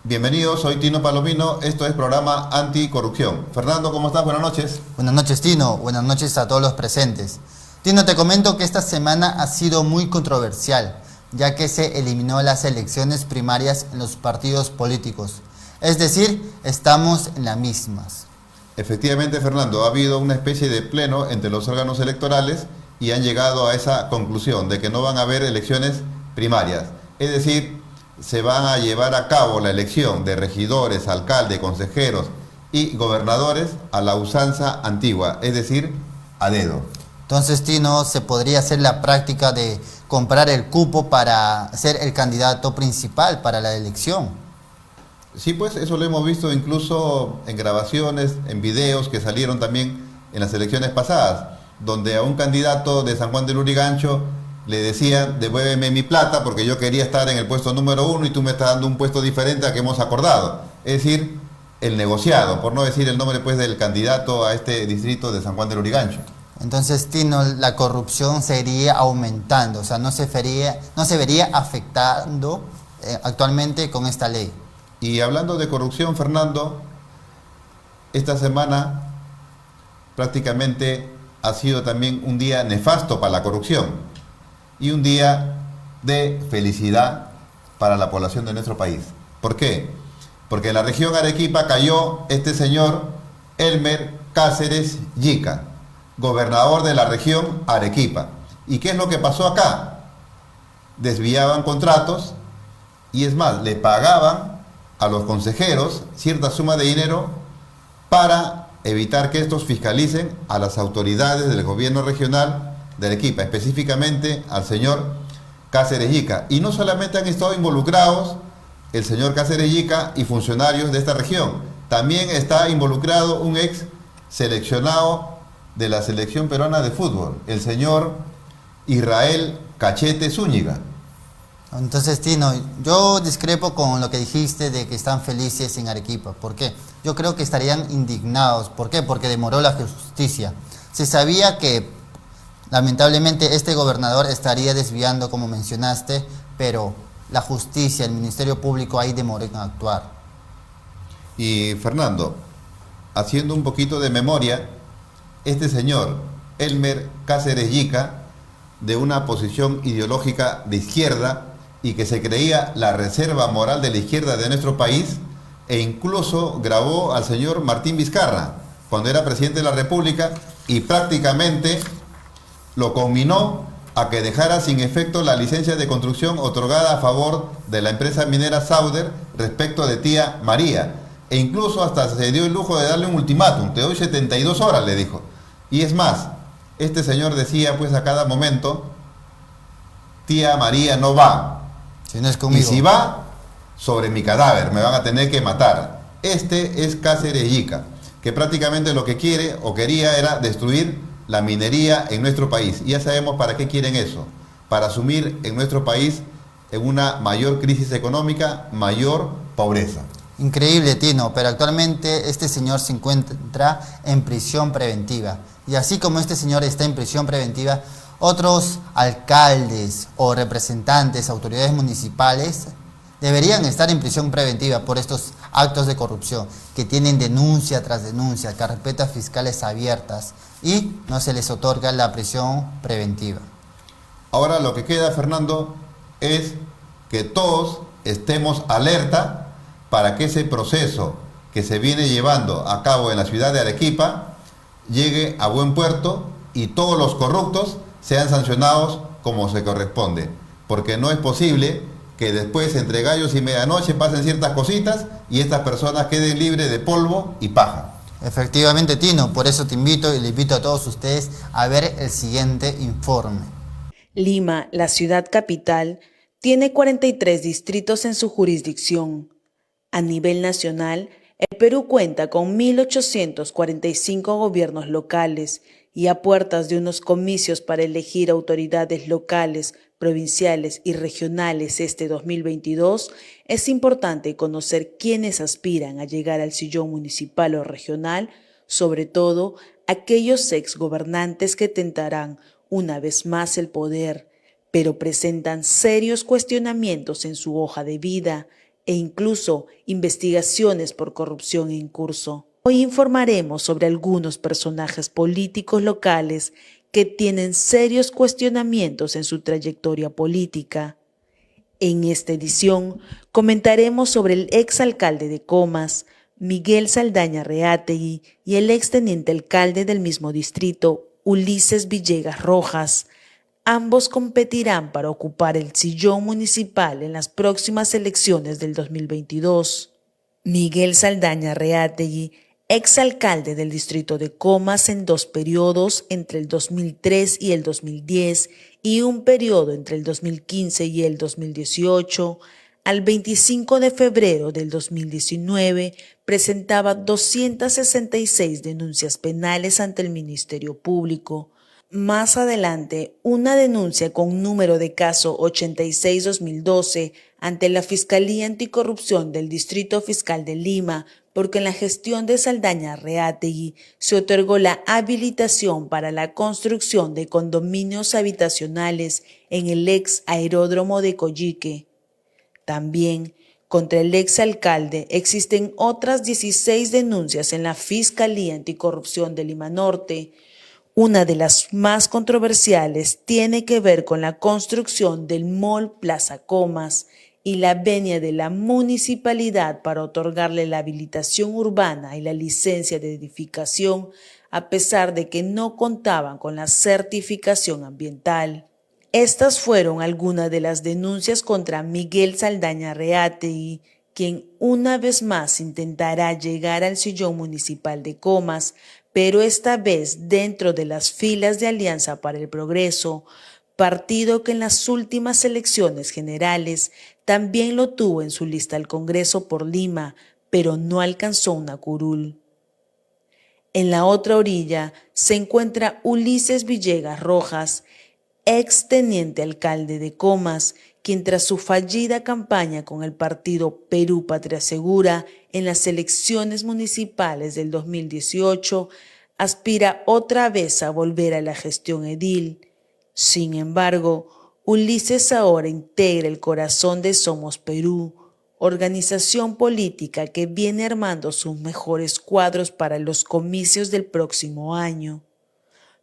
Bienvenidos, soy Tino Palomino, esto es programa Anticorrupción. Fernando, ¿cómo estás? Buenas noches. Buenas noches, Tino. Buenas noches a todos los presentes. Tino, te comento que esta semana ha sido muy controversial, ya que se eliminó las elecciones primarias en los partidos políticos. Es decir, estamos en las mismas. Efectivamente, Fernando, ha habido una especie de pleno entre los órganos electorales y han llegado a esa conclusión de que no van a haber elecciones primarias. Es decir, se van a llevar a cabo la elección de regidores, alcaldes, consejeros y gobernadores a la usanza antigua, es decir, a dedo. Entonces, Tino, se podría hacer la práctica de comprar el cupo para ser el candidato principal para la elección. Sí, pues eso lo hemos visto incluso en grabaciones, en videos que salieron también en las elecciones pasadas, donde a un candidato de San Juan del Lurigancho le decían: devuélveme mi plata porque yo quería estar en el puesto número 1 y tú me estás dando un puesto diferente al que hemos acordado. Es decir, el negociado, por no decir el nombre pues del candidato a este distrito de San Juan del Lurigancho. Entonces, Tino, la corrupción seguiría aumentando, o sea, no se vería afectando actualmente con esta ley. Y hablando de corrupción, Fernando, esta semana prácticamente ha sido también un día nefasto para la corrupción y un día de felicidad para la población de nuestro país. ¿Por qué? Porque en la región Arequipa cayó este señor Elmer Cáceres Yica, gobernador de la región Arequipa. ¿Y qué es lo que pasó acá? Desviaban contratos y es más, le pagaban a los consejeros cierta suma de dinero para evitar que estos fiscalicen a las autoridades del gobierno regional de Arequipa, específicamente al señor Cáceres Yica. Y no solamente han estado involucrados el señor Cáceres Yica y funcionarios de esta región, también está involucrado un ex seleccionado de la selección peruana de fútbol, el señor Israel Cachete Zúñiga. Entonces, Tino, yo discrepo con lo que dijiste de que están felices en Arequipa. ¿Por qué? Yo creo que estarían indignados. ¿Por qué? Porque demoró la justicia. Se sabía que lamentablemente este gobernador estaría desviando, como mencionaste, pero la justicia, el Ministerio Público ahí demoró en actuar. Y Fernando, haciendo un poquito de memoria, este señor Elmer Cáceres Yica, de una posición ideológica de izquierda y que se creía la reserva moral de la izquierda de nuestro país, e incluso grabó al señor Martín Vizcarra cuando era presidente de la República y prácticamente lo conminó a que dejara sin efecto la licencia de construcción otorgada a favor de la empresa minera Sauder respecto de Tía María, e incluso hasta se dio el lujo de darle un ultimátum: te doy 72 horas, le dijo. Y es más, este señor decía pues a cada momento: Tía María no va, Si no es y conmigo. si va, sobre mi cadáver, me van a tener que matar. Este es Cáceres Yica, que prácticamente lo que quiere o quería era destruir la minería en nuestro país. Y ya sabemos para qué quieren eso: para sumir en nuestro país en una mayor crisis económica, mayor pobreza. Increíble, Tino, pero actualmente este señor se encuentra en prisión preventiva. Y así como este señor está en prisión preventiva, otros alcaldes o representantes, autoridades municipales, deberían estar en prisión preventiva por estos actos de corrupción, que tienen denuncia tras denuncia, carpetas fiscales abiertas y no se les otorga la prisión preventiva. Ahora lo que queda, Fernando, es que todos estemos alerta para que ese proceso que se viene llevando a cabo en la ciudad de Arequipa llegue a buen puerto y todos los corruptos sean sancionados como se corresponde. Porque no es posible que después, entre gallos y medianoche, pasen ciertas cositas y estas personas queden libres de polvo y paja. Efectivamente, Tino, por eso te invito y le invito a todos ustedes a ver el siguiente informe. Lima, la ciudad capital, tiene 43 distritos en su jurisdicción. A nivel nacional, el Perú cuenta con 1.845 gobiernos locales y a puertas de unos comicios para elegir autoridades locales, provinciales y regionales este 2022, es importante conocer quiénes aspiran a llegar al sillón municipal o regional, sobre todo aquellos exgobernantes que tentarán una vez más el poder, pero presentan serios cuestionamientos en su hoja de vida, e incluso investigaciones por corrupción en curso. Hoy informaremos sobre algunos personajes políticos locales que tienen serios cuestionamientos en su trayectoria política. En esta edición comentaremos sobre el exalcalde de Comas, Miguel Saldaña Reátegui, y el exteniente alcalde del mismo distrito, Ulises Villegas Rojas. Ambos competirán para ocupar el sillón municipal en las próximas elecciones del 2022. Miguel Saldaña Reátegui, exalcalde del distrito de Comas en 2 periodos entre el 2003 y el 2010 y un periodo entre el 2015 y el 2018, al 25 de febrero del 2019 presentaba 266 denuncias penales ante el Ministerio Público. Más adelante, una denuncia con número de caso 86-2012 ante la Fiscalía Anticorrupción del Distrito Fiscal de Lima, porque en la gestión de Saldaña Reátegui se otorgó la habilitación para la construcción de condominios habitacionales en el ex aeródromo de Coyique. También contra el exalcalde existen otras 16 denuncias en la Fiscalía Anticorrupción de Lima Norte. Una de las más controversiales tiene que ver con la construcción del Mall Plaza Comas y la venia de la municipalidad para otorgarle la habilitación urbana y la licencia de edificación, a pesar de que no contaban con la certificación ambiental. Estas fueron algunas de las denuncias contra Miguel Saldaña Reátegui, quien una vez más intentará llegar al sillón municipal de Comas, pero esta vez dentro de las filas de Alianza para el Progreso, partido que en las últimas elecciones generales también lo tuvo en su lista al Congreso por Lima, pero no alcanzó una curul. En la otra orilla se encuentra Ulises Villegas Rojas, ex teniente alcalde de Comas, quien tras su fallida campaña con el partido Perú Patria Segura en las elecciones municipales del 2018, aspira otra vez a volver a la gestión edil. Sin embargo, Ulises ahora integra el corazón de Somos Perú, organización política que viene armando sus mejores cuadros para los comicios del próximo año.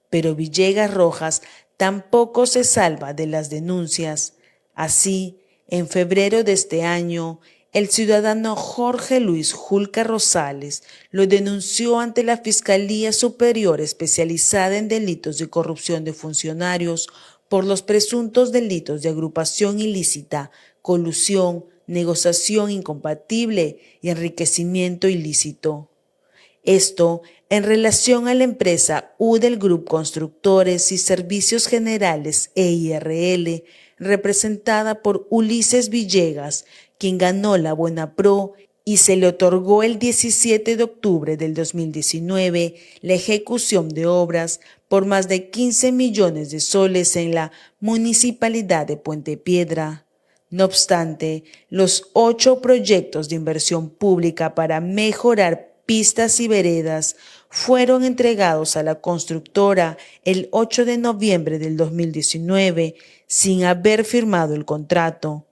Pero Villegas Rojas tampoco se salva de las denuncias. Así, en febrero de este año, el ciudadano Jorge Luis Julca Rosales lo denunció ante la Fiscalía Superior Especializada en Delitos de Corrupción de Funcionarios por los presuntos delitos de agrupación ilícita, colusión, negociación incompatible y enriquecimiento ilícito. Esto en relación a la empresa Udel Group Constructores y Servicios Generales EIRL, representada por Ulises Villegas, quien ganó la Buena Pro y se le otorgó el 17 de octubre del 2019 la ejecución de obras por más de 15 millones de soles en la Municipalidad de Puente Piedra. No obstante, los 8 proyectos de inversión pública para mejorar pistas y veredas fueron entregados a la constructora el 8 de noviembre del 2019 sin haber firmado el contrato.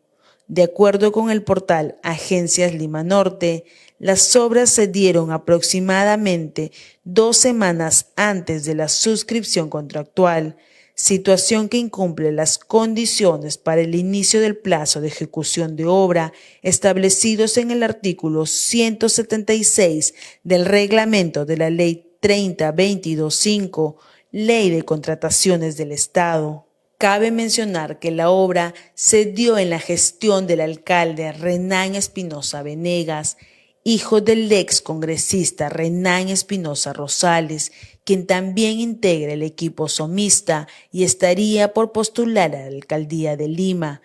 De acuerdo con el portal Agencias Lima Norte, las obras se dieron aproximadamente 2 semanas antes de la suscripción contractual, situación que incumple las condiciones para el inicio del plazo de ejecución de obra establecidos en el artículo 176 del reglamento de la Ley 30.22.5, Ley de Contrataciones del Estado. Cabe mencionar que la obra se dio en la gestión del alcalde Renán Espinosa Venegas, hijo del ex congresista Renán Espinosa Rosales, quien también integra el equipo somista y estaría por postular a la alcaldía de Lima.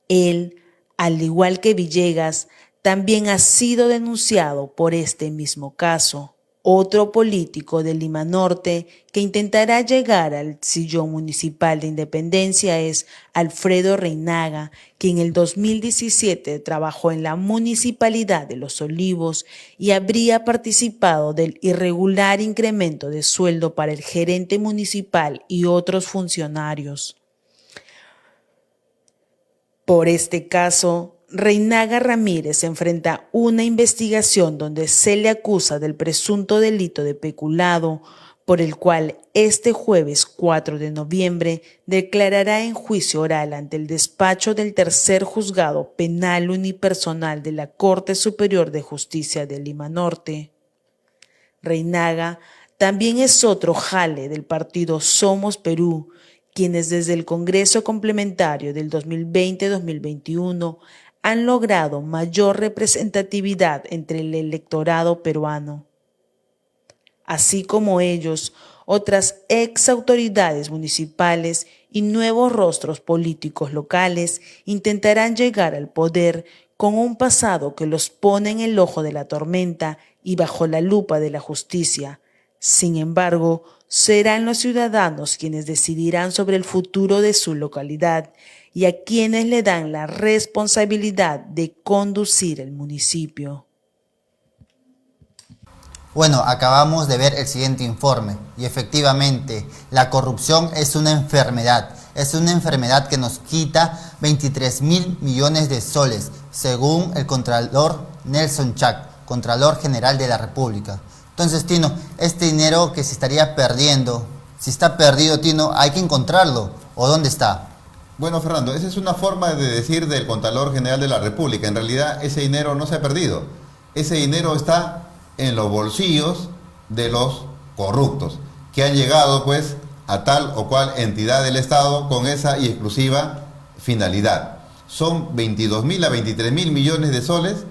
Él, al igual que Villegas, también ha sido denunciado por este mismo caso. Otro político de Lima Norte que intentará llegar al sillón municipal de Independencia es Alfredo Reinaga, quien en el 2017 trabajó en la Municipalidad de Los Olivos y habría participado del irregular incremento de sueldo para el gerente municipal y otros funcionarios. Por este caso, Reinaga Ramírez enfrenta una investigación donde se le acusa del presunto delito de peculado, por el cual este jueves 4 de noviembre declarará en juicio oral ante el despacho del Tercer Juzgado Penal Unipersonal de la Corte Superior de Justicia de Lima Norte. Reinaga también es otro jale del partido Somos Perú, quienes desde el Congreso Complementario del 2020-2021 han logrado mayor representatividad entre el electorado peruano. Así como ellos, otras ex autoridades municipales y nuevos rostros políticos locales intentarán llegar al poder con un pasado que los pone en el ojo de la tormenta y bajo la lupa de la justicia. Sin embargo, serán los ciudadanos quienes decidirán sobre el futuro de su localidad y a quienes le dan la responsabilidad de conducir el municipio. Bueno, acabamos de ver el siguiente informe y efectivamente la corrupción es una enfermedad que nos quita 23.000 millones de soles, según el Contralor Nelson Chac, Contralor General de la República. Entonces, Tino, este dinero que se estaría perdiendo, si está perdido, Tino, hay que encontrarlo, ¿o dónde está? Bueno, Fernando, esa es una forma de decir del Contralor General de la República. En realidad, ese dinero no se ha perdido. Ese dinero está en los bolsillos de los corruptos, que han llegado pues a tal o cual entidad del Estado con esa y exclusiva finalidad. Son 22.000 a 23.000 millones de soles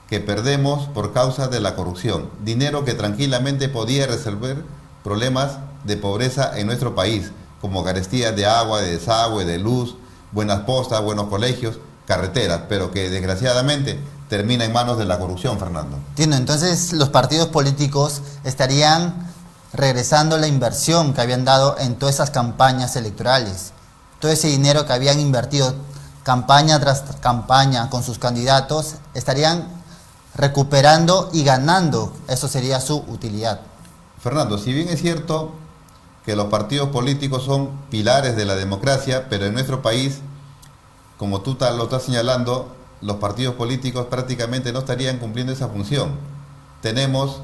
que perdemos por causa de la corrupción. Dinero que tranquilamente podía resolver problemas de pobreza en nuestro país, como carestías de agua, de desagüe, de luz, buenas postas, buenos colegios, carreteras, pero que desgraciadamente termina en manos de la corrupción, Fernando. Entiendo, entonces los partidos políticos estarían regresando la inversión que habían dado en todas esas campañas electorales. Todo ese dinero que habían invertido campaña tras campaña con sus candidatos, estarían recuperando y ganando. Eso sería su utilidad. Fernando, si bien es cierto que los partidos políticos son pilares de la democracia, pero en nuestro país, como tú lo estás señalando, los partidos políticos prácticamente no estarían cumpliendo esa función. Tenemos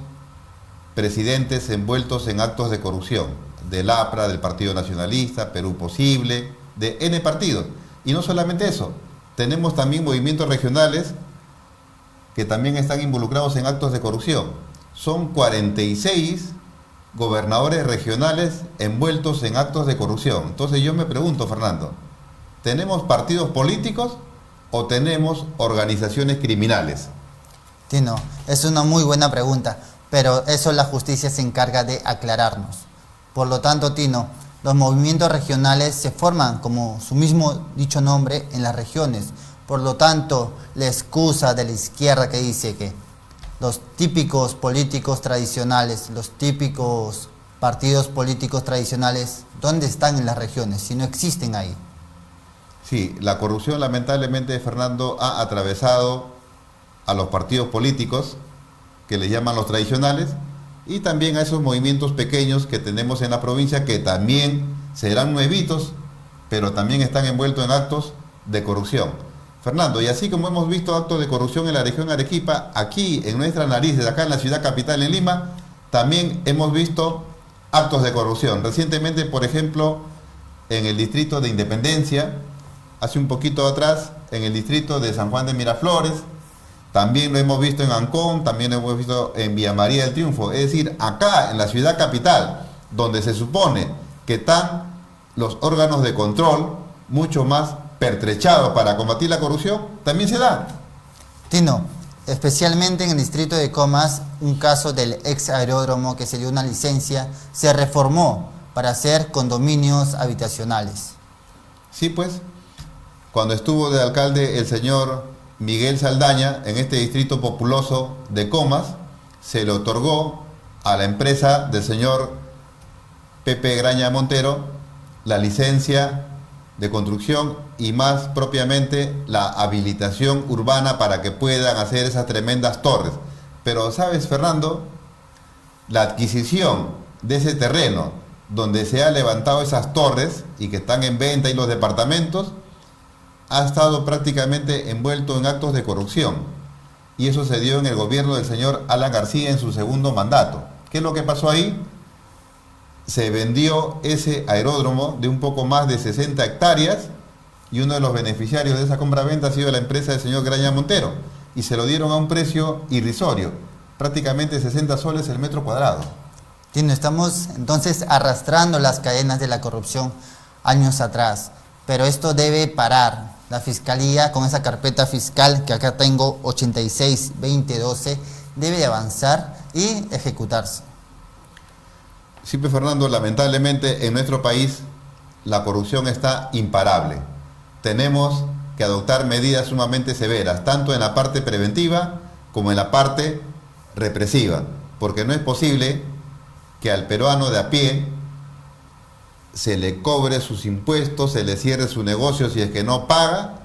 presidentes envueltos en actos de corrupción, del APRA, del Partido Nacionalista, Perú Posible, de N partidos. Y no solamente eso, tenemos también movimientos regionales que también están involucrados en actos de corrupción. Son 46 gobernadores regionales envueltos en actos de corrupción. Entonces yo me pregunto, Fernando, ¿tenemos partidos políticos o tenemos organizaciones criminales? Tino, es una muy buena pregunta, pero eso la justicia se encarga de aclararnos. Por lo tanto, Tino, los movimientos regionales se forman, como su mismo dicho nombre, en las regiones. Por lo tanto, la excusa de la izquierda que dice que los típicos políticos tradicionales, los típicos partidos políticos tradicionales, ¿dónde están en las regiones si no existen ahí? Sí, la corrupción lamentablemente, Fernando, ha atravesado a los partidos políticos, que le llaman los tradicionales, y también a esos movimientos pequeños que tenemos en la provincia, que también serán nuevitos, pero también están envueltos en actos de corrupción. Fernando, y así como hemos visto actos de corrupción en la región Arequipa, aquí en nuestra nariz, acá en la ciudad capital, en Lima, también hemos visto actos de corrupción. Recientemente, por ejemplo, en el distrito de Independencia, hace un poquito atrás, en el distrito de San Juan de Miraflores, también lo hemos visto en Ancón, también lo hemos visto en Villa María del Triunfo. Es decir, acá en la ciudad capital, donde se supone que están los órganos de control mucho más pertrechados para combatir la corrupción, también se da. Tino, especialmente en el distrito de Comas, un caso del ex aeródromo que se dio una licencia, se reformó para hacer condominios habitacionales. Sí, pues, cuando estuvo de alcalde el señor Miguel Saldaña, en este distrito populoso de Comas, se le otorgó a la empresa del señor Pepe Graña Montero la licencia de construcción y más propiamente la habilitación urbana para que puedan hacer esas tremendas torres. Pero sabes, Fernando, la adquisición de ese terreno donde se han levantado esas torres y que están en venta y los departamentos, ha estado prácticamente envuelto en actos de corrupción. Y eso se dio en el gobierno del señor Alan García en su segundo mandato. ¿Qué es lo que pasó ahí? Se vendió ese aeródromo de un poco más de 60 hectáreas y uno de los beneficiarios de esa compra-venta ha sido la empresa del señor Graña Montero y se lo dieron a un precio irrisorio, prácticamente 60 soles el metro cuadrado. Tino, estamos entonces arrastrando las cadenas de la corrupción años atrás, pero esto debe parar. La Fiscalía, con esa carpeta fiscal que acá tengo, 86-2012, debe de avanzar y ejecutarse. Sí, pues, Fernando, lamentablemente en nuestro país la corrupción está imparable. Tenemos que adoptar medidas sumamente severas, tanto en la parte preventiva como en la parte represiva, porque no es posible que al peruano de a pie se le cobre sus impuestos, se le cierre su negocio si es que no paga.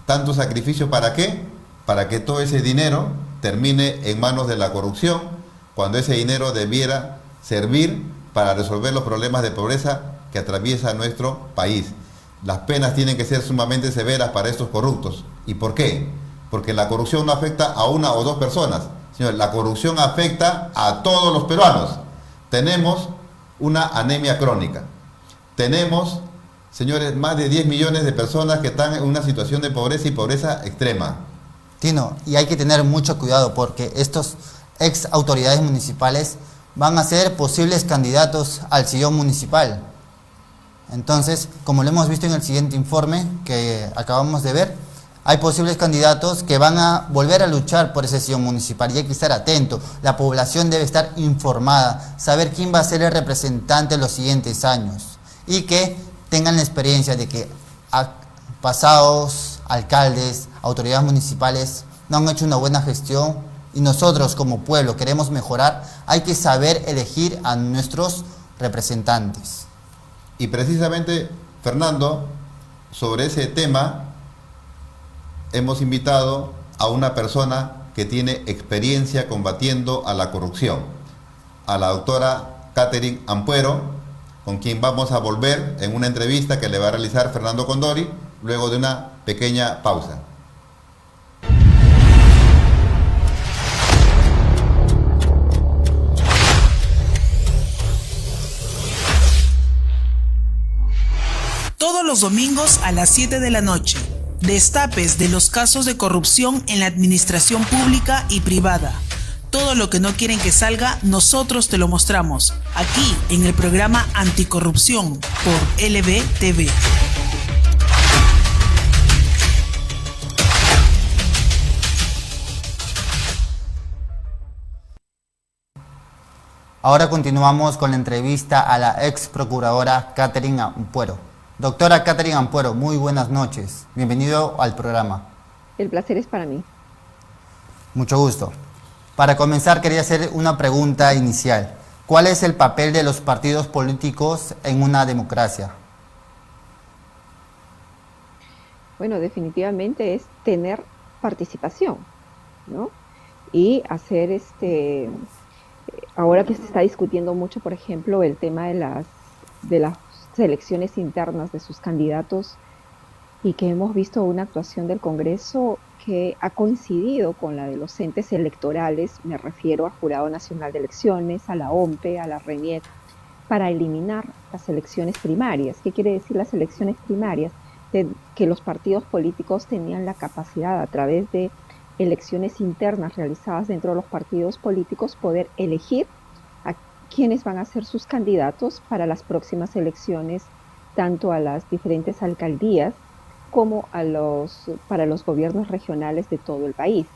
Tanto sacrificio, ¿para qué? Para que todo ese dinero termine en manos de la corrupción, cuando ese dinero debiera servir para resolver los problemas de pobreza que atraviesa nuestro país. Las penas tienen que ser sumamente severas para estos corruptos. ¿Y por qué? Porque la corrupción no afecta a una o dos personas, sino la corrupción afecta a todos los peruanos. Tenemos una anemia crónica. Tenemos, señores, más de 10 millones de personas que están en una situación de pobreza y pobreza extrema. Tino, y hay que tener mucho cuidado porque estos ex autoridades municipales van a ser posibles candidatos al sillón municipal. Entonces, como lo hemos visto en el siguiente informe que acabamos de ver, hay posibles candidatos que van a volver a luchar por ese sillón municipal y hay que estar atento. La población debe estar informada, saber quién va a ser el representante en los siguientes años y que tengan la experiencia de que pasados alcaldes, autoridades municipales no han hecho una buena gestión y nosotros como pueblo queremos mejorar. Hay que saber elegir a nuestros representantes. Y precisamente, Fernando, sobre ese tema hemos invitado a una persona que tiene experiencia combatiendo a la corrupción, a la doctora Catherine Ampuero, con quien vamos a volver en una entrevista que le va a realizar Fernando Condori luego de una pequeña pausa. Todos los domingos a las 7 de la noche. Destapes de los casos de corrupción en la administración pública y privada. Todo lo que no quieren que salga, nosotros te lo mostramos. Aquí, en el programa Anticorrupción, por LBTV. Ahora continuamos con la entrevista a la ex procuradora Catherine Ampuero. Doctora Catherine Ampuero, muy buenas noches. Bienvenido al programa. El placer es para mí. Mucho gusto. Para comenzar, quería hacer una pregunta inicial. ¿Cuál es el papel de los partidos políticos en una democracia? Bueno, definitivamente es tener participación, ¿no? Y hacer ahora que se está discutiendo mucho, por ejemplo, el tema de las elecciones internas de sus candidatos y que hemos visto una actuación del Congreso que ha coincidido con la de los entes electorales, me refiero al Jurado Nacional de Elecciones, a la OMPE, a la RENIEC, para eliminar las elecciones primarias. ¿Qué quiere decir las elecciones primarias? Que los partidos políticos tenían la capacidad, a través de elecciones internas realizadas dentro de los partidos políticos, poder elegir a quiénes van a ser sus candidatos para las próximas elecciones, tanto a las diferentes alcaldías como para los gobiernos regionales de todo el país.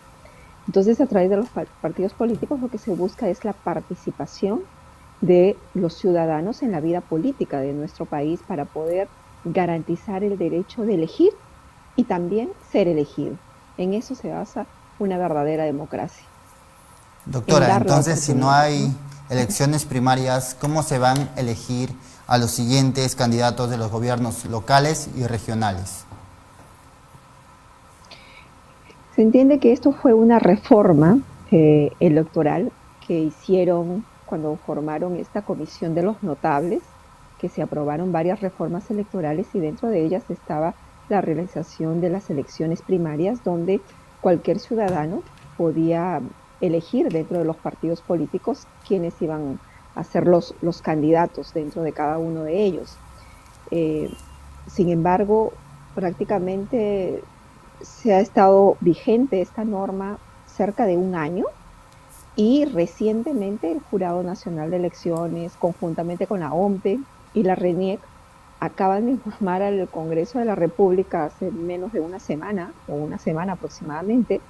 Entonces, a través de los partidos políticos lo que se busca es la participación de los ciudadanos en la vida política de nuestro país para poder garantizar el derecho de elegir y también ser elegido. En eso se basa una verdadera democracia. Doctora, entonces si no hay elecciones primarias, ¿cómo se van a elegir a los siguientes candidatos de los gobiernos locales y regionales? Se entiende que esto fue una reforma electoral que hicieron cuando formaron esta comisión de los notables, que se aprobaron varias reformas electorales y dentro de ellas estaba la realización de las elecciones primarias, donde cualquier ciudadano podía elegir dentro de los partidos políticos quienes iban a ser los candidatos dentro de cada uno de ellos. Sin embargo, prácticamente se ha estado vigente esta norma cerca de un año y recientemente el Jurado Nacional de Elecciones, conjuntamente con la OMPE y la RENIEC, acaban de informar al Congreso de la República hace menos de una semana, o una semana aproximadamente,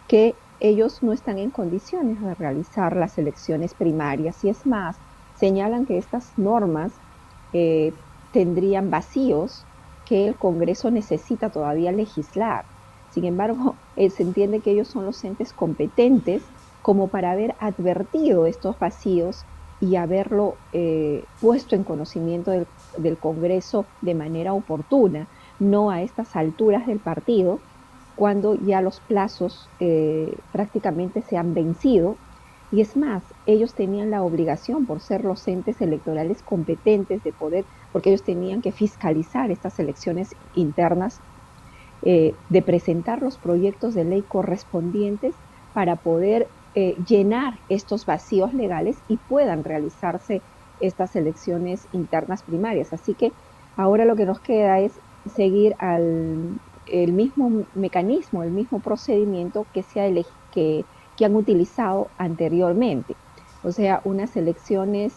que ellos no están en condiciones de realizar las elecciones primarias. Y es más, señalan que estas normas tendrían vacíos que el Congreso necesita todavía legislar. Sin embargo, se entiende que ellos son los entes competentes como para haber advertido estos vacíos y haberlo puesto en conocimiento del Congreso de manera oportuna, no a estas alturas del partido, cuando ya los plazos prácticamente se han vencido. Y es más, ellos tenían la obligación, por ser los entes electorales competentes de poder, porque ellos tenían que fiscalizar estas elecciones internas, de presentar los proyectos de ley correspondientes para poder llenar estos vacíos legales y puedan realizarse estas elecciones internas primarias. Así que ahora lo que nos queda es seguir el mismo mecanismo, el mismo procedimiento que han utilizado anteriormente. O sea, unas elecciones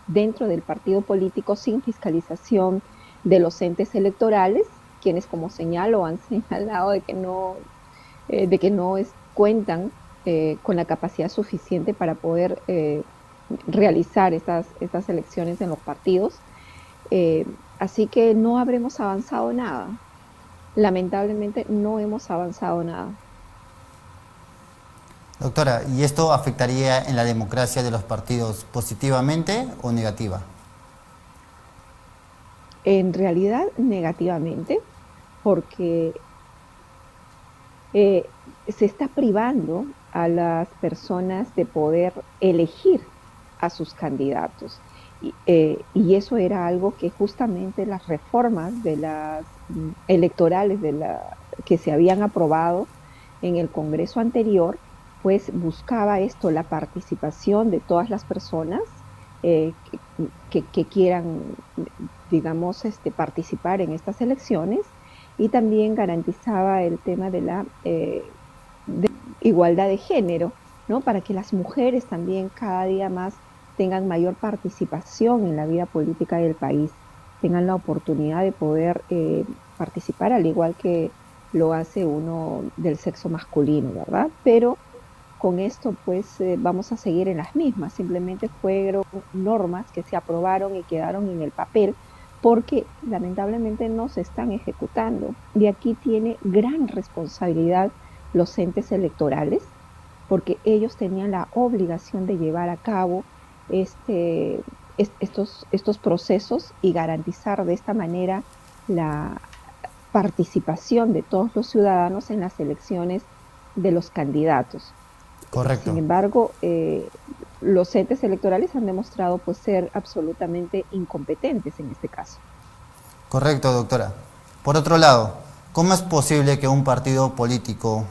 dentro del partido político sin fiscalización de los entes electorales, quienes, como señalo, han señalado de que no cuentan con la capacidad suficiente para poder realizar estas elecciones en los partidos. Así que no habremos avanzado nada. Lamentablemente no hemos avanzado nada. Doctora, ¿y esto afectaría en la democracia de los partidos positivamente o negativa? En realidad, negativamente, porque se está privando a las personas de poder elegir a sus candidatos. Y eso era algo que justamente las reformas de las electorales que se habían aprobado en el Congreso anterior, pues buscaba esto, la participación de todas las personas que quieran, digamos, participar en estas elecciones, y también garantizaba el tema de la de igualdad de género, ¿no? Para que las mujeres también cada día más tengan mayor participación en la vida política del país, tengan la oportunidad de poder participar al igual que lo hace uno del sexo masculino, ¿verdad? Pero con esto pues vamos a seguir en las mismas, simplemente fueron normas que se aprobaron y quedaron en el papel porque lamentablemente no se están ejecutando. Y aquí tiene gran responsabilidad los entes electorales, porque ellos tenían la obligación de llevar a cabo estos procesos y garantizar de esta manera la participación de todos los ciudadanos en las elecciones de los candidatos. Correcto. Sin embargo, los entes electorales han demostrado pues ser absolutamente incompetentes en este caso. Correcto, doctora. Por otro lado, ¿cómo es posible que un partido político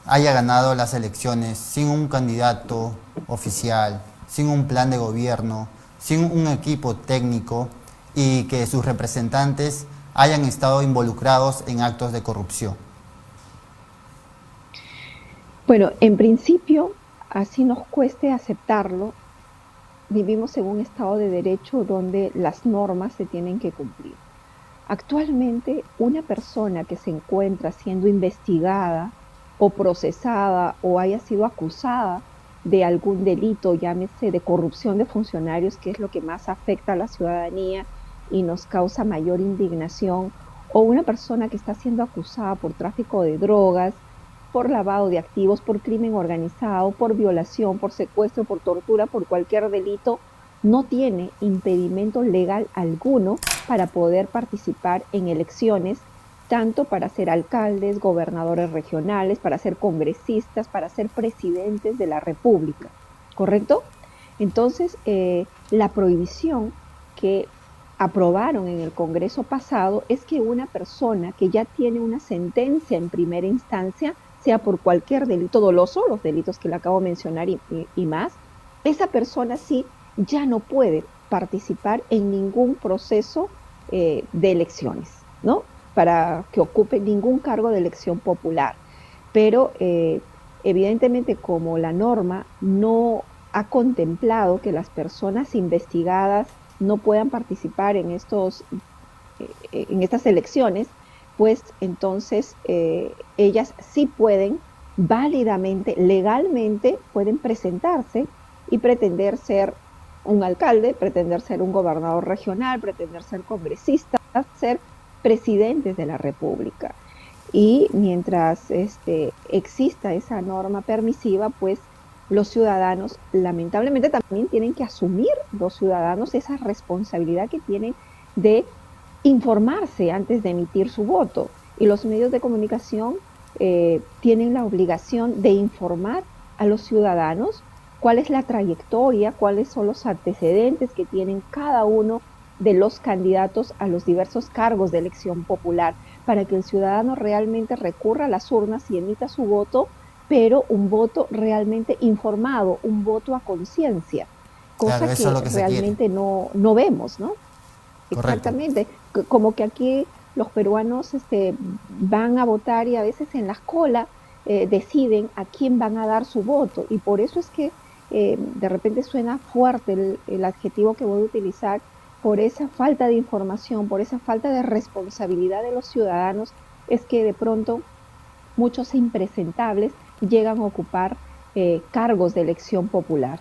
haya ganado las elecciones sin un candidato oficial, sin un plan de gobierno, sin un equipo técnico y que sus representantes hayan estado involucrados en actos de corrupción? Bueno, en principio, así nos cueste aceptarlo, vivimos en un Estado de Derecho donde las normas se tienen que cumplir. Actualmente, una persona que se encuentra siendo investigada o procesada o haya sido acusada de algún delito, llámese de corrupción de funcionarios, que es lo que más afecta a la ciudadanía y nos causa mayor indignación, o una persona que está siendo acusada por tráfico de drogas, por lavado de activos, por crimen organizado, por violación, por secuestro, por tortura, por cualquier delito, no tiene impedimento legal alguno para poder participar en elecciones, tanto para ser alcaldes, gobernadores regionales, para ser congresistas, para ser presidentes de la República, ¿correcto? Entonces, la prohibición que aprobaron en el Congreso pasado es que una persona que ya tiene una sentencia en primera instancia, sea por cualquier delito doloso, los delitos que le acabo de mencionar y más, esa persona sí ya no puede participar en ningún proceso de elecciones, ¿no? Para que ocupe ningún cargo de elección popular. Pero evidentemente como la norma no ha contemplado que las personas investigadas no puedan participar en estas elecciones, pues entonces ellas sí pueden válidamente, legalmente, pueden presentarse y pretender ser un alcalde, pretender ser un gobernador regional, pretender ser congresista, ser presidentes de la República. Y mientras exista esa norma permisiva, pues los ciudadanos lamentablemente también tienen que asumir, los ciudadanos, esa responsabilidad que tienen de informarse antes de emitir su voto. Y los medios de comunicación tienen la obligación de informar a los ciudadanos cuál es la trayectoria, cuáles son los antecedentes que tienen cada uno de los candidatos a los diversos cargos de elección popular, para que el ciudadano realmente recurra a las urnas y emita su voto, pero un voto realmente informado, un voto a conciencia, cosa Claro, eso es lo que que se realmente quiere. no vemos, ¿no? Correcto. Exactamente, como que aquí los peruanos van a votar y a veces en la cola deciden a quién van a dar su voto, y por eso es que de repente suena fuerte el adjetivo que voy a utilizar, por esa falta de información, por esa falta de responsabilidad de los ciudadanos, es que de pronto muchos impresentables llegan a ocupar cargos de elección popular.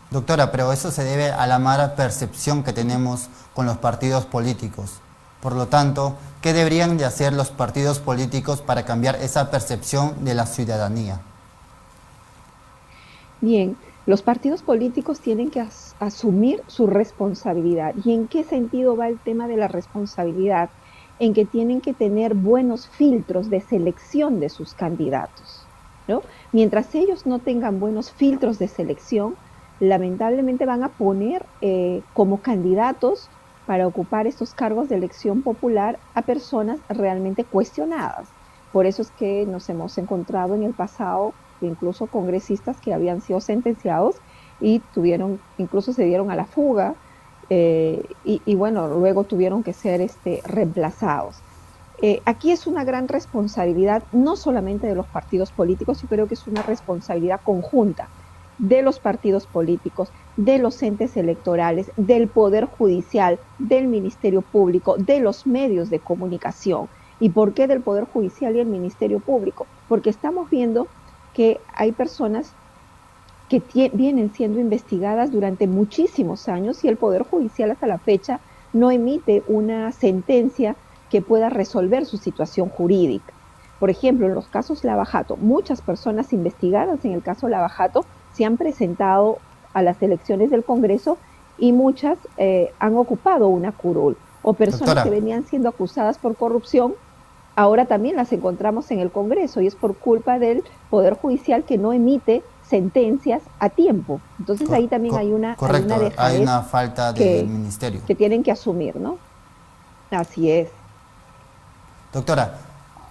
Doctora, pero eso se debe a la mala percepción que tenemos con los partidos políticos. Por lo tanto, ¿qué deberían de hacer los partidos políticos para cambiar esa percepción de la ciudadanía? Bien, los partidos políticos tienen que asumir su responsabilidad. ¿Y en qué sentido va el tema de la responsabilidad? En que tienen que tener buenos filtros de selección de sus candidatos, ¿no? Mientras ellos no tengan buenos filtros de selección, lamentablemente van a poner como candidatos para ocupar estos cargos de elección popular a personas realmente cuestionadas. Por eso es que nos hemos encontrado en el pasado incluso congresistas que habían sido sentenciados y incluso se dieron a la fuga y bueno, luego tuvieron que ser reemplazados. Aquí es una gran responsabilidad, no solamente de los partidos políticos, yo creo que es una responsabilidad conjunta de los partidos políticos, de los entes electorales, del Poder Judicial, del Ministerio Público, de los medios de comunicación. ¿Y por qué del Poder Judicial y el Ministerio Público? Porque estamos viendo que hay personas que vienen siendo investigadas durante muchísimos años y el Poder Judicial hasta la fecha no emite una sentencia que pueda resolver su situación jurídica. Por ejemplo, en los casos Lava Jato, muchas personas investigadas en el caso Lava Jato se han presentado a las elecciones del Congreso y muchas han ocupado una curul. O personas Doctora, que venían siendo acusadas por corrupción, ahora también las encontramos en el Congreso y es por culpa del Poder Judicial que no emite sentencias a tiempo. Entonces ahí también hay una correcto, hay una dejadez falta del ministerio. que tienen que asumir, ¿no? Así es. Doctora,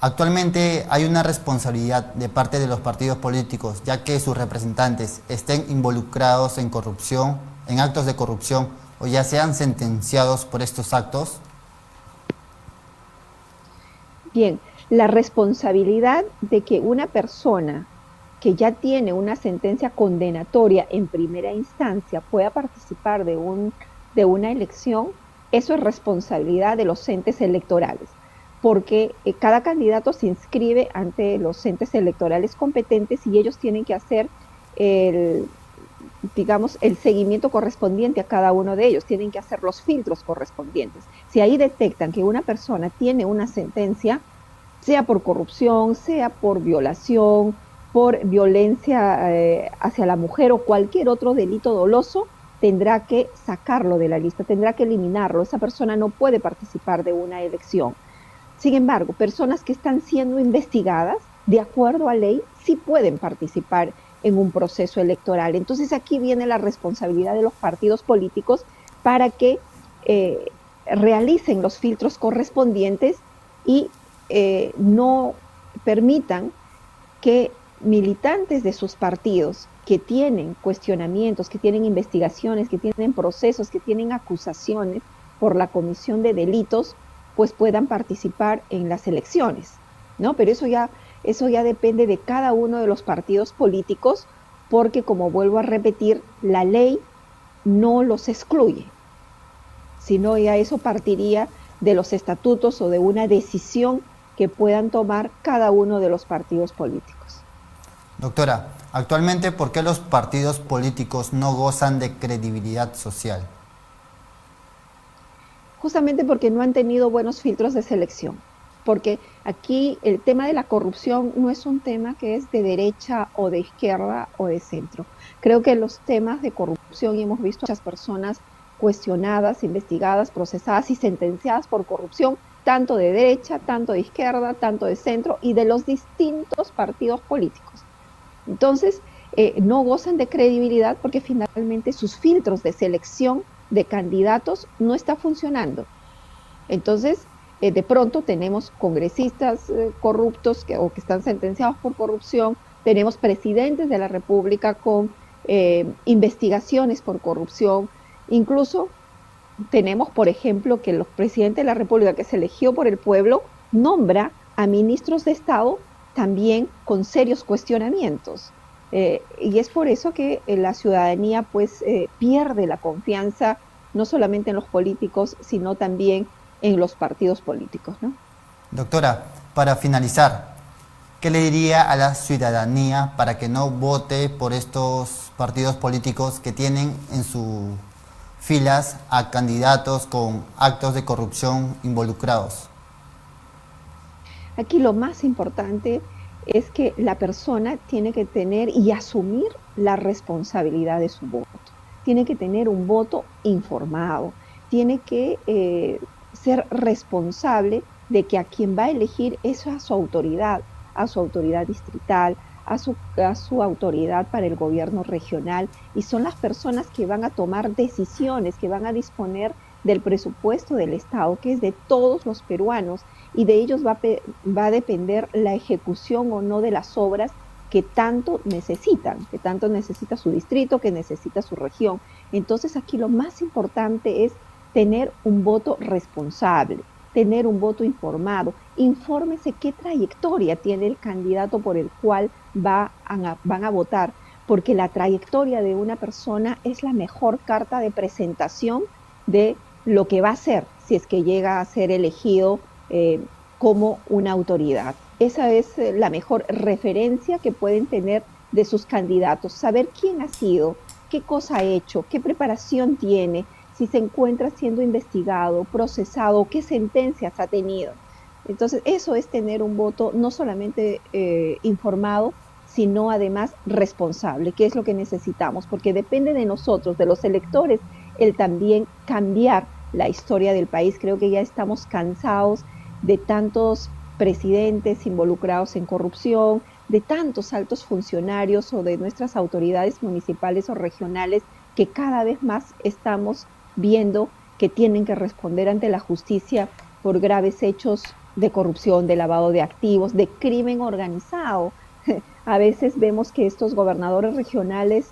actualmente hay una responsabilidad de parte de los partidos políticos, ya que sus representantes estén involucrados en corrupción, en actos de corrupción, o ya sean sentenciados por estos actos. Bien, la responsabilidad de que una persona que ya tiene una sentencia condenatoria en primera instancia pueda participar de una elección, eso es responsabilidad de los entes electorales, porque cada candidato se inscribe ante los entes electorales competentes y ellos tienen que hacer el seguimiento correspondiente a cada uno de ellos, tienen que hacer los filtros correspondientes. Si ahí detectan que una persona tiene una sentencia, sea por corrupción, sea por violación, por violencia hacia la mujer o cualquier otro delito doloso, tendrá que sacarlo de la lista, tendrá que eliminarlo. Esa persona no puede participar de una elección. Sin embargo, personas que están siendo investigadas, de acuerdo a ley, sí pueden participar en un proceso electoral. Entonces aquí viene la responsabilidad de los partidos políticos para que realicen los filtros correspondientes y no permitan que militantes de sus partidos que tienen cuestionamientos, que tienen investigaciones, que tienen procesos, que tienen acusaciones por la comisión de delitos, pues puedan participar en las elecciones, ¿no? Pero eso ya depende de cada uno de los partidos políticos, porque como vuelvo a repetir, la ley no los excluye, sino ya eso partiría de los estatutos o de una decisión que puedan tomar cada uno de los partidos políticos. Doctora, actualmente, ¿por qué los partidos políticos no gozan de credibilidad social? Justamente porque no han tenido buenos filtros de selección. Porque aquí el tema de la corrupción no es un tema que es de derecha o de izquierda o de centro. Creo que los temas de corrupción, y hemos visto a muchas personas cuestionadas, investigadas, procesadas y sentenciadas por corrupción, tanto de derecha, tanto de izquierda, tanto de centro y de los distintos partidos políticos. Entonces, no gozan de credibilidad porque finalmente sus filtros de selección de candidatos no está funcionando. Entonces, de pronto tenemos congresistas corruptos que están sentenciados por corrupción, tenemos presidentes de la República con investigaciones por corrupción, incluso tenemos, por ejemplo, que el presidente de la República, que se eligió por el pueblo, nombra a ministros de Estado también con serios cuestionamientos. Y es por eso que la ciudadanía pues pierde la confianza no solamente en los políticos, sino también en los partidos políticos, ¿no? Doctora, para finalizar, ¿qué le diría a la ciudadanía para que no vote por estos partidos políticos que tienen en sus filas a candidatos con actos de corrupción involucrados? Aquí lo más importante es que la persona tiene que tener y asumir la responsabilidad de su voto. Tiene que tener un voto informado, tiene que ser responsable de que a quien va a elegir es a su autoridad distrital, a su autoridad para el gobierno regional, y son las personas que van a tomar decisiones, que van a disponer del presupuesto del Estado, que es de todos los peruanos, y de ellos va a depender la ejecución o no de las obras que tanto necesitan, que tanto necesita su distrito, que necesita su región. Entonces aquí lo más importante es tener un voto responsable, tener un voto informado. Infórmese qué trayectoria tiene el candidato por el cual van a votar, porque la trayectoria de una persona es la mejor carta de presentación de lo que va a hacer si es que llega a ser elegido como una autoridad. Esa es la mejor referencia que pueden tener de sus candidatos, saber quién ha sido, qué cosa ha hecho, qué preparación tiene, si se encuentra siendo investigado, procesado, qué sentencias ha tenido. Entonces, eso es tener un voto no solamente informado, sino además responsable, que es lo que necesitamos, porque depende de nosotros, de los electores, el también cambiar la historia del país. Creo que ya estamos cansados de tantos presidentes involucrados en corrupción, de tantos altos funcionarios o de nuestras autoridades municipales o regionales que cada vez más estamos viendo que tienen que responder ante la justicia por graves hechos de corrupción, de lavado de activos, de crimen organizado. A veces vemos que estos gobernadores regionales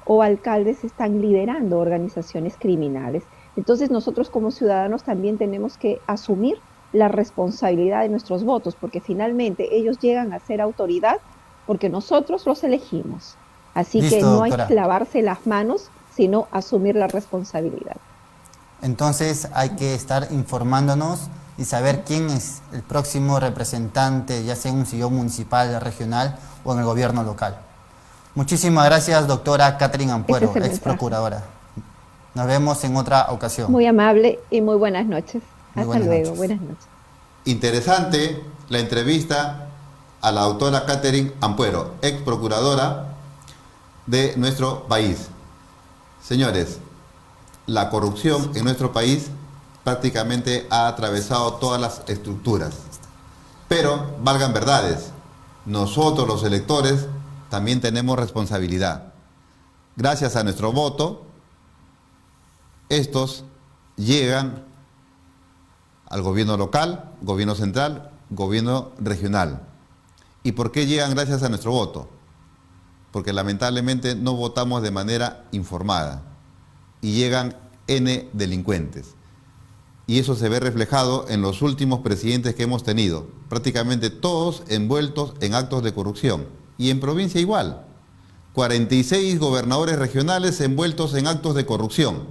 o alcaldes están liderando organizaciones criminales. Entonces nosotros como ciudadanos también tenemos que asumir la responsabilidad de nuestros votos, porque finalmente ellos llegan a ser autoridad porque nosotros los elegimos. Así Listo, que no hay doctora. que lavarse las manos, sino asumir la responsabilidad. Entonces hay que estar informándonos y saber quién es el próximo representante, ya sea en un sillón municipal, regional o en el gobierno local. Muchísimas gracias, doctora Catherine Ampuero, Ese es el ex procuradora. Nos vemos en otra ocasión. Muy amable y muy buenas noches. Muy Hasta buenas luego, noches. buenas noches. Interesante la entrevista a la doctora Catherine Ampuero, ex procuradora de nuestro país. Señores, la corrupción en nuestro país prácticamente ha atravesado todas las estructuras. Pero, valgan verdades, nosotros los electores también tenemos responsabilidad. Gracias a nuestro voto, estos llegan al gobierno local, gobierno central, gobierno regional. ¿Y por qué llegan gracias a nuestro voto? Porque lamentablemente no votamos de manera informada y llegan N delincuentes. Y eso se ve reflejado en los últimos presidentes que hemos tenido, prácticamente todos envueltos en actos de corrupción. Y en provincia igual, 46 gobernadores regionales envueltos en actos de corrupción.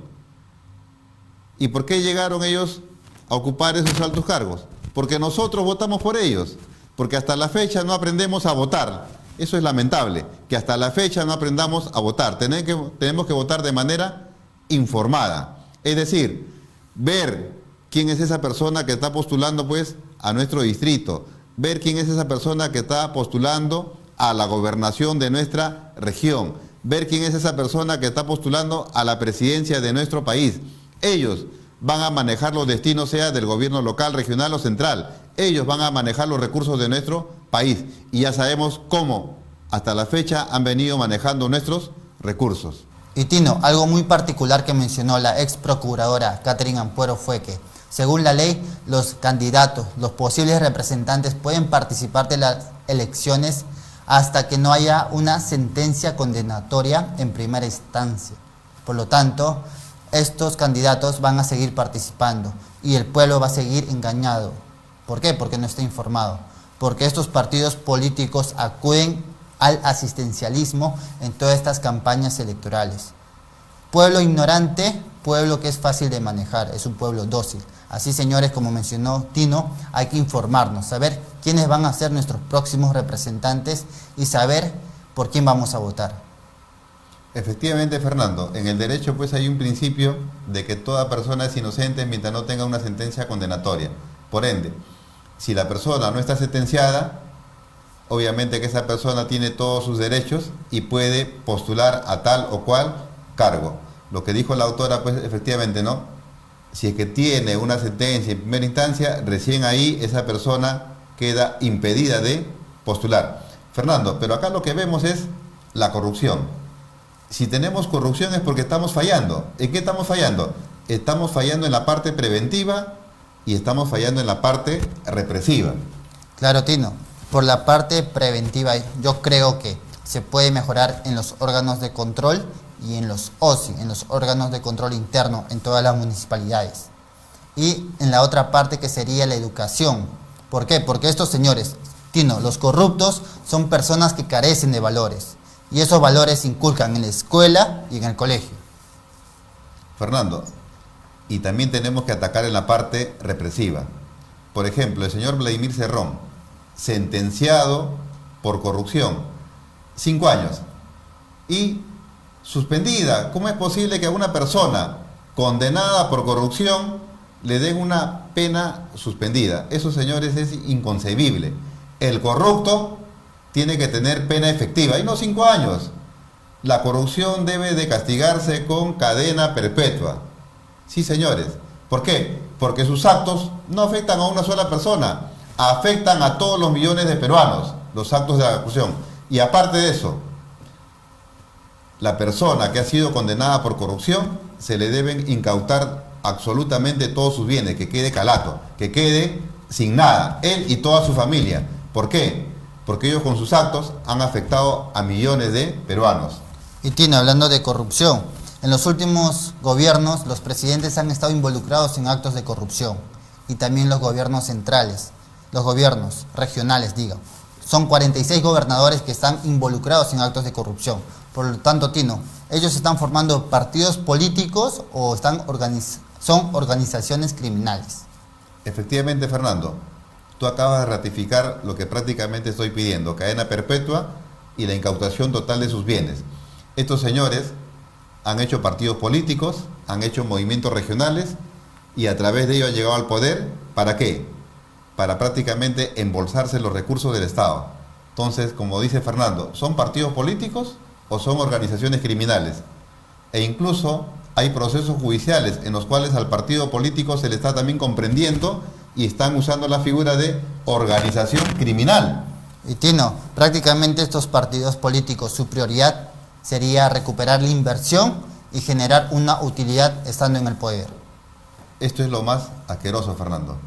¿Y por qué llegaron ellos a ocupar esos altos cargos? Porque nosotros votamos por ellos, porque hasta la fecha no aprendemos a votar. Eso es lamentable, que hasta la fecha no aprendamos a votar. Tenemos que votar de manera informada. Es decir, ver quién es esa persona que está postulando pues a nuestro distrito, ver quién es esa persona que está postulando a la gobernación de nuestra región, ver quién es esa persona que está postulando a la presidencia de nuestro país. Ellos van a manejar los destinos, sea del gobierno local, regional o central. Ellos van a manejar los recursos de nuestro país. Y ya sabemos cómo hasta la fecha han venido manejando nuestros recursos. Y Tino, algo muy particular que mencionó la ex procuradora Catherine Ampuero fue que, según la ley, los candidatos, los posibles representantes pueden participar de las elecciones hasta que no haya una sentencia condenatoria en primera instancia. Por lo tanto, estos candidatos van a seguir participando y el pueblo va a seguir engañado. ¿Por qué? Porque no está informado. Porque estos partidos políticos acuden al asistencialismo en todas estas campañas electorales. Pueblo ignorante, pueblo que es fácil de manejar, es un pueblo dócil. Así, señores, como mencionó Tino, hay que informarnos, saber quiénes van a ser nuestros próximos representantes y saber por quién vamos a votar. Efectivamente, Fernando, en el derecho pues hay un principio de que toda persona es inocente mientras no tenga una sentencia condenatoria. Por ende, si la persona no está sentenciada, obviamente que esa persona tiene todos sus derechos y puede postular a tal o cual cargo. Lo que dijo la autora, pues efectivamente, ¿no? Si es que tiene una sentencia en primera instancia, recién ahí esa persona queda impedida de postular. Fernando, pero acá lo que vemos es la corrupción. Si tenemos corrupción es porque estamos fallando. ¿En qué estamos fallando? Estamos fallando en la parte preventiva y estamos fallando en la parte represiva. Claro, Tino. Por la parte preventiva, yo creo que se puede mejorar en los órganos de control y en los OSI, en los órganos de control interno en todas las municipalidades. Y en la otra parte que sería la educación. ¿Por qué? Porque estos señores, Tino, los corruptos son personas que carecen de valores. Y esos valores se inculcan en la escuela y en el colegio. Fernando, y también tenemos que atacar en la parte represiva. Por ejemplo, el señor Vladimir Cerrón, sentenciado por corrupción, 5 años, y suspendida. ¿Cómo es posible que a una persona condenada por corrupción le den una pena suspendida? Eso, señores, es inconcebible. El corrupto tiene que tener pena efectiva y no 5 años. La corrupción debe de castigarse con cadena perpetua. Sí, señores. ¿Por qué? Porque sus actos no afectan a una sola persona, afectan a todos los millones de peruanos, los actos de la corrupción. Y aparte de eso, la persona que ha sido condenada por corrupción se le deben incautar absolutamente todos sus bienes, que quede calato, que quede sin nada, él y toda su familia. ¿Por qué? Porque ellos con sus actos han afectado a millones de peruanos. Y Tino, hablando de corrupción, en los últimos gobiernos los presidentes han estado involucrados en actos de corrupción y también los gobiernos centrales, los gobiernos regionales, digo. Son 46 gobernadores que están involucrados en actos de corrupción. Por lo tanto, Tino, ¿ellos están formando partidos políticos o son organizaciones criminales? Efectivamente, Fernando, tú acabas de ratificar lo que prácticamente estoy pidiendo, cadena perpetua y la incautación total de sus bienes. Estos señores han hecho partidos políticos, han hecho movimientos regionales y a través de ello han llegado al poder. ¿Para qué? Para prácticamente embolsarse los recursos del Estado. Entonces, como dice Fernando, ¿son partidos políticos o son organizaciones criminales? E incluso hay procesos judiciales en los cuales al partido político se le está también comprendiendo y están usando la figura de organización criminal. Y Tino, prácticamente estos partidos políticos, su prioridad sería recuperar la inversión y generar una utilidad estando en el poder. esto es lo más asqueroso, Fernando.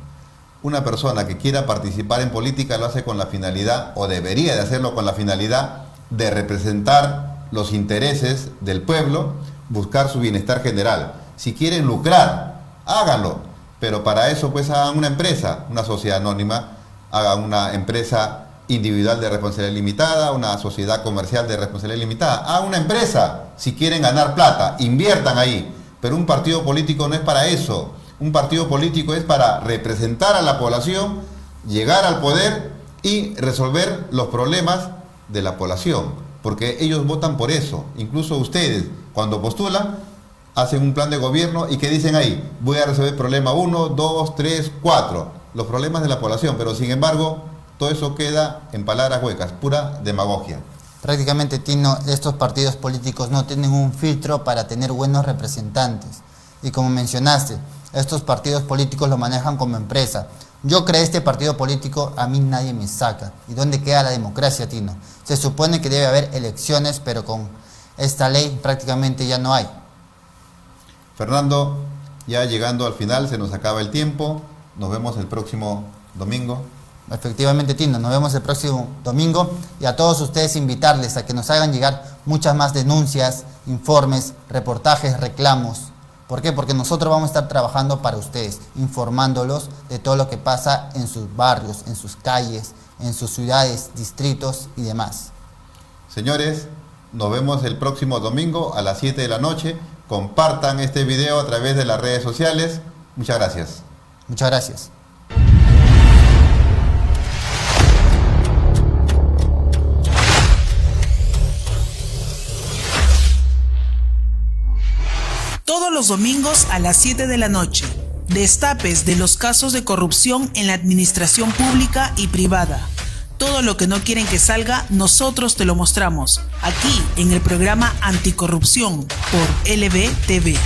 Una persona que quiera participar en política lo hace con la finalidad, o debería de hacerlo con la finalidad, de representar los intereses del pueblo, buscar su bienestar general. Si quieren lucrar, háganlo, pero para eso pues hagan una empresa, una sociedad anónima, hagan una empresa individual de responsabilidad limitada, una sociedad comercial de responsabilidad limitada. Hagan una empresa si quieren ganar plata, inviertan ahí, pero un partido político no es para eso. Un partido político es para representar a la población, llegar al poder y resolver los problemas de la población, porque ellos votan por eso. Incluso ustedes, cuando postulan, hacen un plan de gobierno y que dicen ahí, voy a resolver problema 1, 2, 3, 4, los problemas de la población, pero sin embargo, todo eso queda en palabras huecas, pura demagogia. Prácticamente, Tino, estos partidos políticos no tienen un filtro para tener buenos representantes. Y como mencionaste, estos partidos políticos lo manejan como empresa. Yo creé este partido político, a mí nadie me saca. ¿Y dónde queda la democracia, Tino? Se supone que debe haber elecciones, pero con esta ley prácticamente ya no hay. Fernando, ya llegando al final, se nos acaba el tiempo. Nos vemos el próximo domingo. Efectivamente, Tino, nos vemos el próximo domingo y a todos ustedes invitarles a que nos hagan llegar muchas más denuncias, informes, reportajes, reclamos. ¿Por qué? Porque nosotros vamos a estar trabajando para ustedes, informándolos de todo lo que pasa en sus barrios, en sus calles, en sus ciudades, distritos y demás. Señores, nos vemos el próximo domingo a las 7 de la noche. Compartan este video a través de las redes sociales. Muchas gracias. Muchas gracias. Todos los domingos a las 7 de la noche. Destapes de los casos de corrupción en la administración pública y privada. Todo lo que no quieren que salga, nosotros te lo mostramos. Aquí en el programa Anticorrupción por LBTV.